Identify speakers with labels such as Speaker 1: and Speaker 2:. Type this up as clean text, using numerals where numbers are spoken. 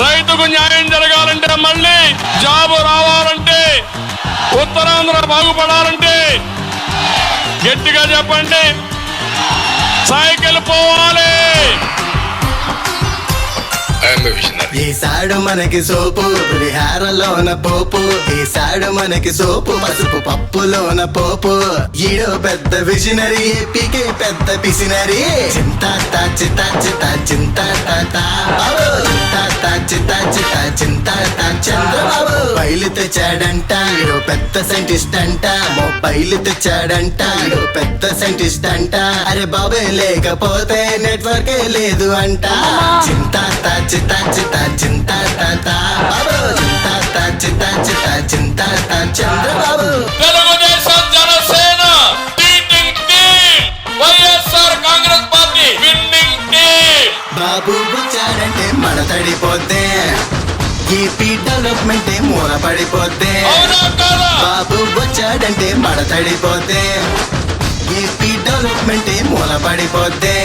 Speaker 1: రైతుకు న్యాయం జరగాలంటే, మళ్ళీ జాబు రావాలంటే, ఉత్తరాంధ్ర బాగుపడాలంటే గట్టిగా చెప్పండి, సైకిల్ పోవాలి.
Speaker 2: ఈసాడు మనకి సోపు పులిహారలోన పోపు, ఈసాడు మనకి సోపు పసుపు పప్పులోన పోపు. ఈడో పెద్ద విజనరీ, ఏపీకి పెద్ద పిసినరీ. చింతా చిత చిత చింతా చింతా చంద్రబాబు మొబైల్ తెచ్చాడంట, ఈడో పెద్ద సైంటిస్ట్ అంట. మొబైల్ తెచ్చాడంట, ఈడో పెద్ద సైంటిస్ట్ అంట. అరే బాబే లేకపోతే నెట్వర్కే లేదు అంట. చింతా చిత చిత చింతా బాబు చింతా చింతా Chandrababu.
Speaker 1: Telugu Desam Janasena beating team, YSR Congress party winning team.
Speaker 2: Babu వచ్చాడంటే మన తడిపోతే, ఏపీ డెవలప్మెంట్ మూల పడిపోతే. బాబు వచ్చాడంటే మన తడిపోతే, ఏపీ డెవలప్మెంట్ మూల పడిపోతే.